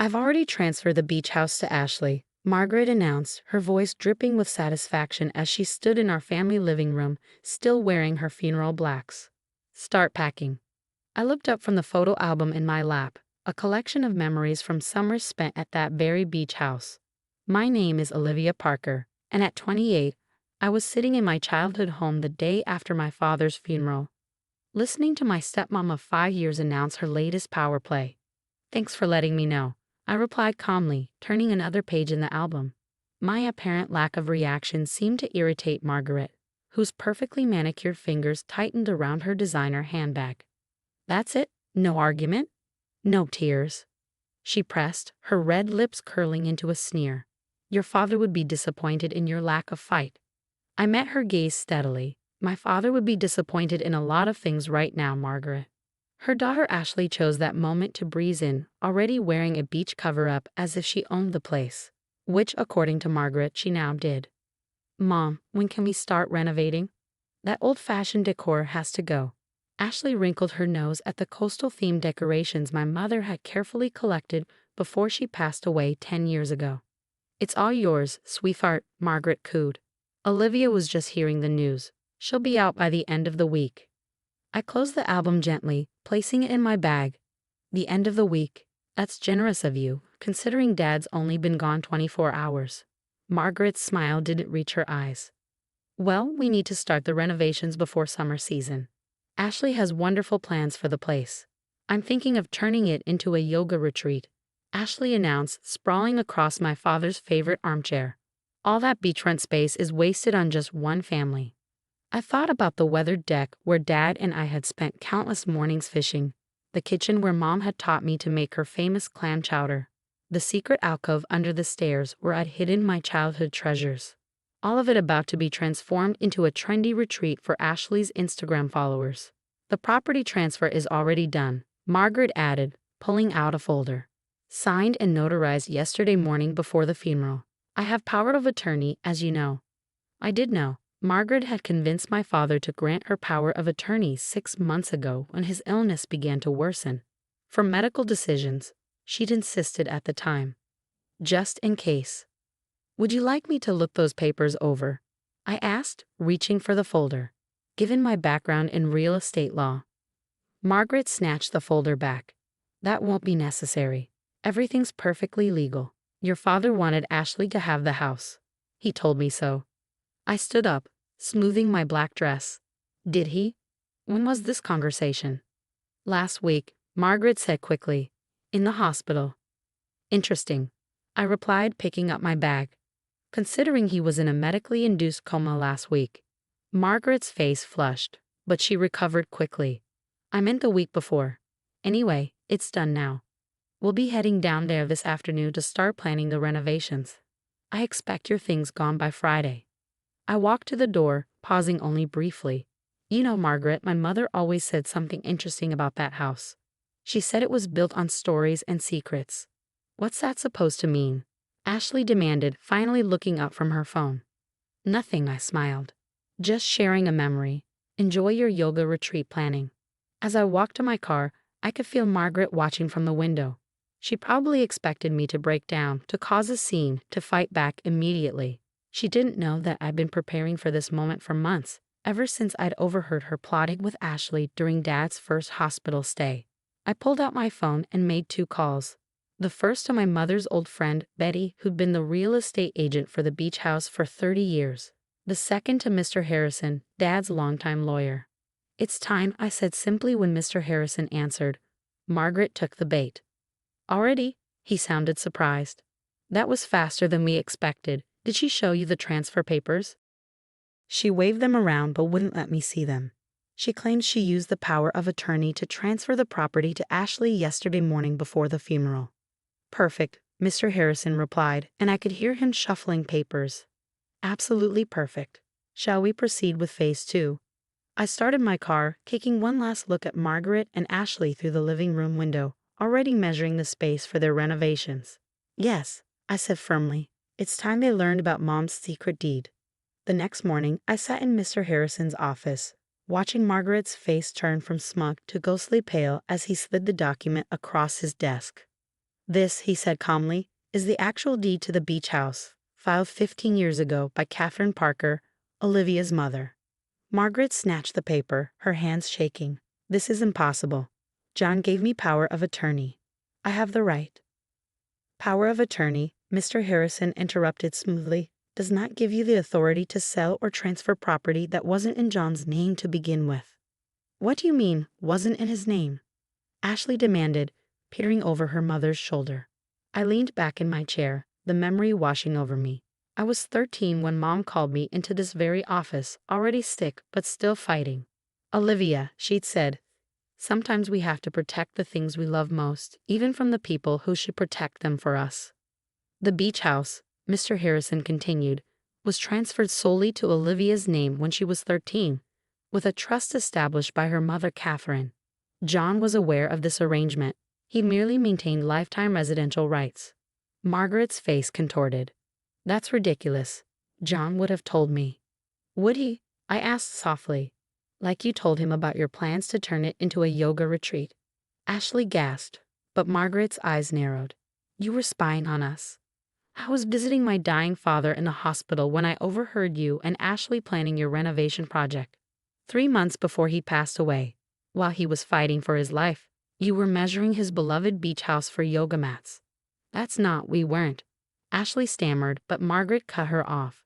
I've already transferred the beach house to Ashley, Margaret announced, her voice dripping with satisfaction as she stood in our family living room, still wearing her funeral blacks. Start packing. I looked up from the photo album in my lap, a collection of memories from summers spent at that very beach house. My name is Olivia Parker, and at 28, I was sitting in my childhood home the day after my father's funeral, listening to my stepmom of 5 years announce her latest power play. Thanks for letting me know, I replied calmly, turning another page in the album. My apparent lack of reaction seemed to irritate Margaret, whose perfectly manicured fingers tightened around her designer handbag. That's it? No argument? No tears? She pressed, her red lips curling into a sneer. Your father would be disappointed in your lack of fight. I met her gaze steadily. My father would be disappointed in a lot of things right now, Margaret. Her daughter Ashley chose that moment to breeze in, already wearing a beach cover-up as if she owned the place, which, according to Margaret, she now did. Mom, when can we start renovating? That old-fashioned decor has to go. Ashley wrinkled her nose at the coastal-themed decorations my mother had carefully collected before she passed away 10 years ago. It's all yours, sweetheart, Margaret cooed. Olivia was just hearing the news. She'll be out by the end of the week. I closed the album gently, placing it in my bag. The end of the week? That's generous of you, considering Dad's only been gone 24 hours. Margaret's smile didn't reach her eyes. Well, we need to start the renovations before summer season. Ashley has wonderful plans for the place. I'm thinking of turning it into a yoga retreat, Ashley announced, sprawling across my father's favorite armchair. All that beachfront space is wasted on just one family. I thought about the weathered deck where Dad and I had spent countless mornings fishing, the kitchen where Mom had taught me to make her famous clam chowder, the secret alcove under the stairs where I'd hidden my childhood treasures. All of it about to be transformed into a trendy retreat for Ashley's Instagram followers. The property transfer is already done, Margaret added, pulling out a folder. Signed and notarized yesterday morning before the funeral. I have power of attorney, as you know. I did know. Margaret had convinced my father to grant her power of attorney 6 months ago when his illness began to worsen. For medical decisions, she'd insisted at the time. Just in case. Would you like me to look those papers over? I asked, reaching for the folder. Given my background in real estate law. Margaret snatched the folder back. That won't be necessary. Everything's perfectly legal. Your father wanted Ashley to have the house. He told me so. I stood up, smoothing my black dress. Did he? When was this conversation? Last week, Margaret said quickly. In the hospital. Interesting. I replied, picking up my bag. Considering he was in a medically induced coma last week. Margaret's face flushed, but she recovered quickly. I meant the week before. Anyway, it's done now. We'll be heading down there this afternoon to start planning the renovations. I expect your things gone by Friday. I walked to the door, pausing only briefly. You know, Margaret, my mother always said something interesting about that house. She said it was built on stories and secrets. What's that supposed to mean? Ashley demanded, finally looking up from her phone. Nothing, I smiled. Just sharing a memory. Enjoy your yoga retreat planning. As I walked to my car, I could feel Margaret watching from the window. She probably expected me to break down, to cause a scene, to fight back immediately. She didn't know that I'd been preparing for this moment for months, ever since I'd overheard her plotting with Ashley during Dad's first hospital stay. I pulled out my phone and made 2 calls. The first to my mother's old friend, Betty, who'd been the real estate agent for the beach house for 30 years. The second to Mr. Harrison, Dad's longtime lawyer. It's time, I said simply when Mr. Harrison answered. Margaret took the bait. Already? He sounded surprised. That was faster than we expected. Did she show you the transfer papers? She waved them around but wouldn't let me see them. She claims she used the power of attorney to transfer the property to Ashley yesterday morning before the funeral. Perfect, Mr. Harrison replied, and I could hear him shuffling papers. Absolutely perfect. Shall we proceed with phase 2? I started my car, taking one last look at Margaret and Ashley through the living room window, already measuring the space for their renovations. Yes, I said firmly. It's time they learned about Mom's secret deed. The next morning, I sat in Mr. Harrison's office, watching Margaret's face turn from smug to ghostly pale as he slid the document across his desk. This, he said calmly, is the actual deed to the beach house, filed 15 years ago by Catherine Parker, Olivia's mother. Margaret snatched the paper, her hands shaking. This is impossible. John gave me power of attorney. I have the right. Power of attorney, Mr. Harrison interrupted smoothly, does not give you the authority to sell or transfer property that wasn't in John's name to begin with. What do you mean, wasn't in his name? Ashley demanded, peering over her mother's shoulder. I leaned back in my chair, the memory washing over me. I was 13 when Mom called me into this very office, already sick but still fighting. Olivia, she'd said, sometimes we have to protect the things we love most, even from the people who should protect them for us. The beach house, Mr. Harrison continued, was transferred solely to Olivia's name when she was 13, with a trust established by her mother Catherine. John was aware of this arrangement. He merely maintained lifetime residential rights. Margaret's face contorted. That's ridiculous. John would have told me. Would he? I asked softly. Like you told him about your plans to turn it into a yoga retreat. Ashley gasped, but Margaret's eyes narrowed. You were spying on us. I was visiting my dying father in the hospital when I overheard you and Ashley planning your renovation project. 3 months before he passed away, while he was fighting for his life, you were measuring his beloved beach house for yoga mats. That's not, we weren't. Ashley stammered, but Margaret cut her off.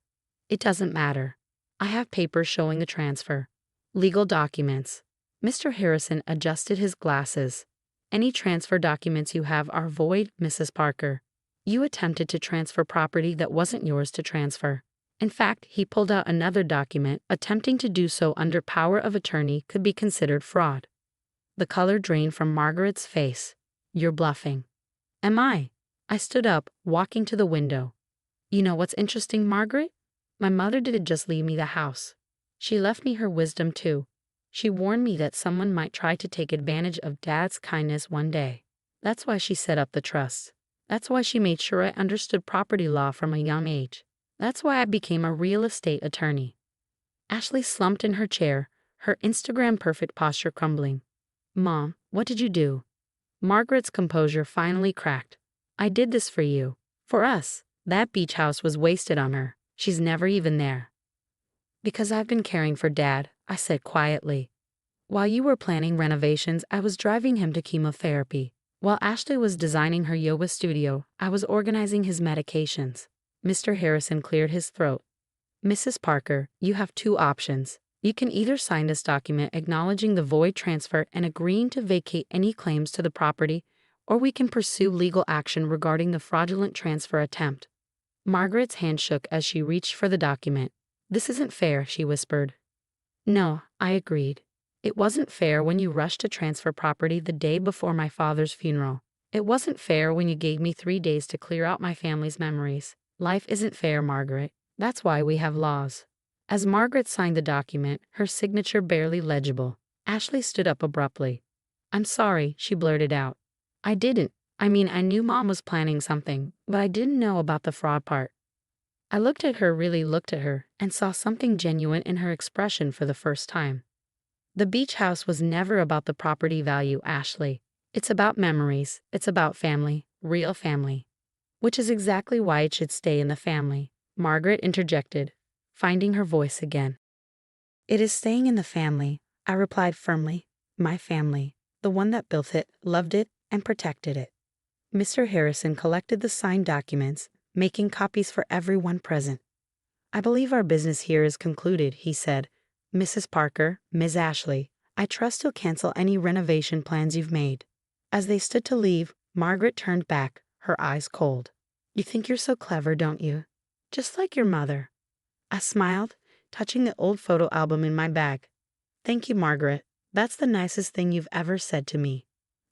It doesn't matter. I have papers showing the transfer. Legal documents. Mr. Harrison adjusted his glasses. Any transfer documents you have are void, Mrs. Parker. You attempted to transfer property that wasn't yours to transfer. In fact, he pulled out another document. Attempting to do so under power of attorney could be considered fraud. The color drained from Margaret's face. You're bluffing. Am I? I stood up, walking to the window. You know what's interesting, Margaret? My mother didn't just leave me the house. She left me her wisdom too. She warned me that someone might try to take advantage of Dad's kindness one day. That's why she set up the trust. That's why she made sure I understood property law from a young age. That's why I became a real estate attorney. Ashley slumped in her chair, her Instagram perfect posture crumbling. Mom, what did you do? Margaret's composure finally cracked. I did this for you. For us. That beach house was wasted on her. She's never even there. Because I've been caring for Dad, I said quietly. While you were planning renovations, I was driving him to chemotherapy. While Ashley was designing her yoga studio, I was organizing his medications. Mr. Harrison cleared his throat. Mrs. Parker, you have 2 options. You can either sign this document acknowledging the void transfer and agreeing to vacate any claims to the property, or we can pursue legal action regarding the fraudulent transfer attempt. Margaret's hand shook as she reached for the document. This isn't fair, she whispered. No, I agreed. It wasn't fair when you rushed to transfer property the day before my father's funeral. It wasn't fair when you gave me 3 days to clear out my family's memories. Life isn't fair, Margaret. That's why we have laws. As Margaret signed the document, her signature barely legible, Ashley stood up abruptly. I'm sorry, she blurted out. I knew Mom was planning something, but I didn't know about the fraud part. I looked at her, and saw something genuine in her expression for the first time. The beach house was never about the property value, Ashley. It's about memories. It's about family, real family. Which is exactly why it should stay in the family, Margaret interjected, finding her voice again. It is staying in the family, I replied firmly. My family, the one that built it, loved it, and protected it. Mr. Harrison collected the signed documents, making copies for everyone present. I believe our business here is concluded, he said. Mrs. Parker, Ms. Ashley, I trust you'll cancel any renovation plans you've made. As they stood to leave, Margaret turned back, her eyes cold. You think you're so clever, don't you? Just like your mother. I smiled, touching the old photo album in my bag. Thank you, Margaret. That's the nicest thing you've ever said to me.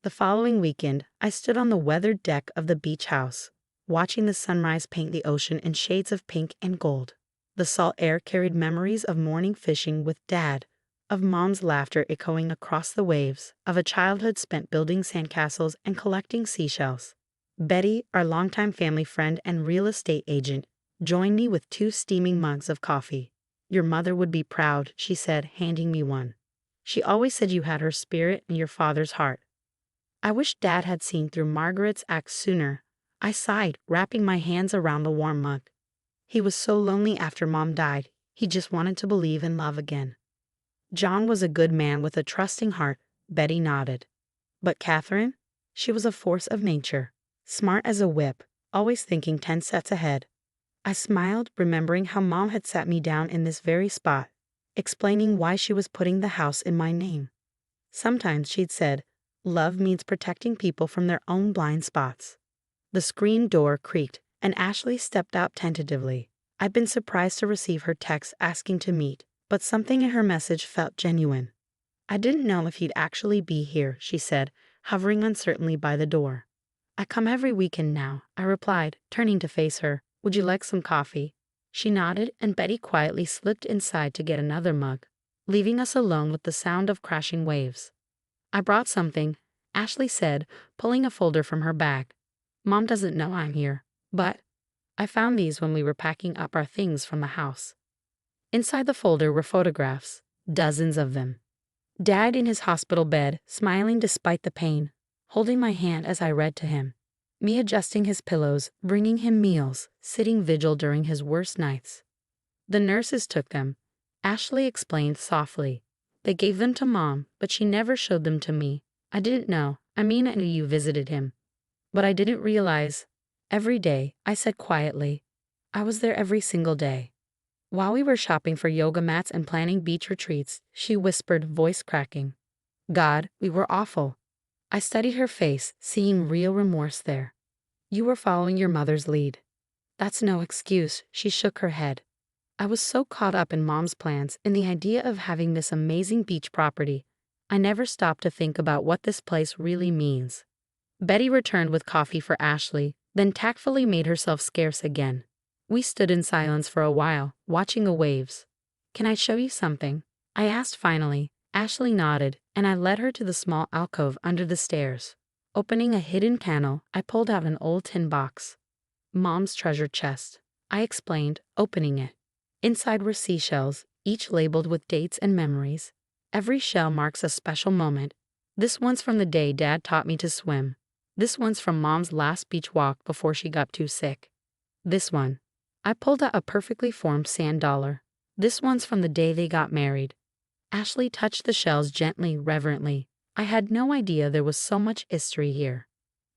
The following weekend, I stood on the weathered deck of the beach house, watching the sunrise paint the ocean in shades of pink and gold. The salt air carried memories of morning fishing with Dad, of Mom's laughter echoing across the waves, of a childhood spent building sandcastles and collecting seashells. Betty, our longtime family friend and real estate agent, joined me with 2 steaming mugs of coffee. Your mother would be proud, she said, handing me one. She always said you had her spirit and your father's heart. I wish Dad had seen through Margaret's act sooner. I sighed, wrapping my hands around the warm mug. He was so lonely after Mom died. He just wanted to believe in love again. John was a good man with a trusting heart, Betty nodded. But Catherine? She was a force of nature, smart as a whip, always thinking 10 steps ahead. I smiled, remembering how Mom had sat me down in this very spot, explaining why she was putting the house in my name. Sometimes she'd said, love means protecting people from their own blind spots. The screen door creaked, and Ashley stepped out tentatively. I'd been surprised to receive her text asking to meet, but something in her message felt genuine. I didn't know if he'd actually be here, she said, hovering uncertainly by the door. I come every weekend now, I replied, turning to face her. Would you like some coffee? She nodded, and Betty quietly slipped inside to get another mug, leaving us alone with the sound of crashing waves. I brought something, Ashley said, pulling a folder from her bag. Mom doesn't know I'm here, but I found these when we were packing up our things from the house. Inside the folder were photographs, dozens of them. Dad in his hospital bed, smiling despite the pain, holding my hand as I read to him. Me adjusting his pillows, bringing him meals, sitting vigil during his worst nights. The nurses took them, Ashley explained softly. They gave them to Mom, but she never showed them to me. I didn't know. I knew you visited him. But I didn't realize. Every day, I said quietly. I was there every single day. While we were shopping for yoga mats and planning beach retreats, she whispered, voice cracking. God, we were awful. I studied her face, seeing real remorse there. You were following your mother's lead. That's no excuse, she shook her head. I was so caught up in Mom's plans, in the idea of having this amazing beach property. I never stopped to think about what this place really means. Betty returned with coffee for Ashley, then tactfully made herself scarce again. We stood in silence for a while, watching the waves. Can I show you something? I asked finally. Ashley nodded, and I led her to the small alcove under the stairs. Opening a hidden panel, I pulled out an old tin box. Mom's treasure chest, I explained, opening it. Inside were seashells, each labeled with dates and memories. Every shell marks a special moment. This one's from the day Dad taught me to swim. This one's from Mom's last beach walk before she got too sick. This one. I pulled out a perfectly formed sand dollar. This one's from the day they got married. Ashley touched the shells gently, reverently. I had no idea there was so much history here.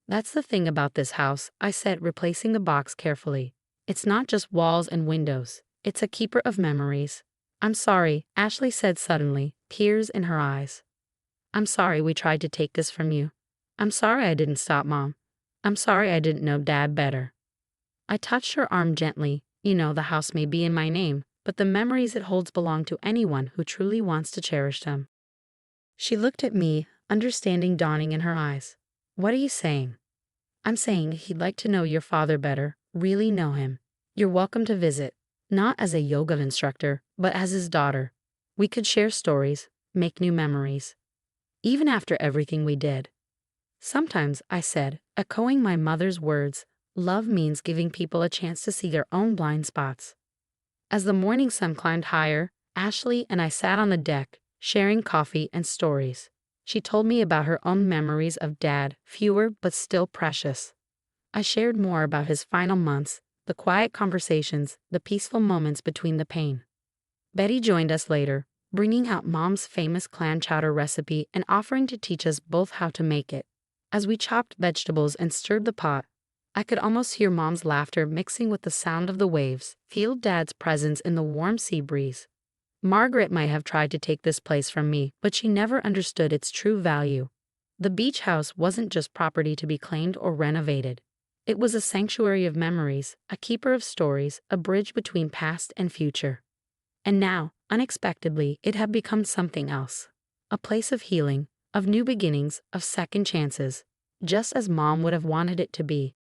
That's the thing about this house, I said, replacing the box carefully. It's not just walls and windows. It's a keeper of memories. I'm sorry, Ashley said suddenly, tears in her eyes. I'm sorry we tried to take this from you. I'm sorry I didn't stop Mom. I'm sorry I didn't know Dad better. I touched her arm gently. You know, the house may be in my name, but the memories it holds belong to anyone who truly wants to cherish them. She looked at me, understanding dawning in her eyes. What are you saying? I'm saying he'd like to know your father better, really know him. You're welcome to visit, not as a yoga instructor, but as his daughter. We could share stories, make new memories. Even after everything we did. Sometimes, I said, echoing my mother's words, love means giving people a chance to see their own blind spots. As the morning sun climbed higher, Ashley and I sat on the deck, sharing coffee and stories. She told me about her own memories of Dad, fewer but still precious. I shared more about his final months, the quiet conversations, the peaceful moments between the pain. Betty joined us later, bringing out Mom's famous clam chowder recipe and offering to teach us both how to make it. As we chopped vegetables and stirred the pot, I could almost hear Mom's laughter mixing with the sound of the waves, feel Dad's presence in the warm sea breeze. Margaret might have tried to take this place from me, but she never understood its true value. The beach house wasn't just property to be claimed or renovated. It was a sanctuary of memories, a keeper of stories, a bridge between past and future. And now, unexpectedly, it had become something else. A place of healing, of new beginnings, of second chances, just as Mom would have wanted it to be.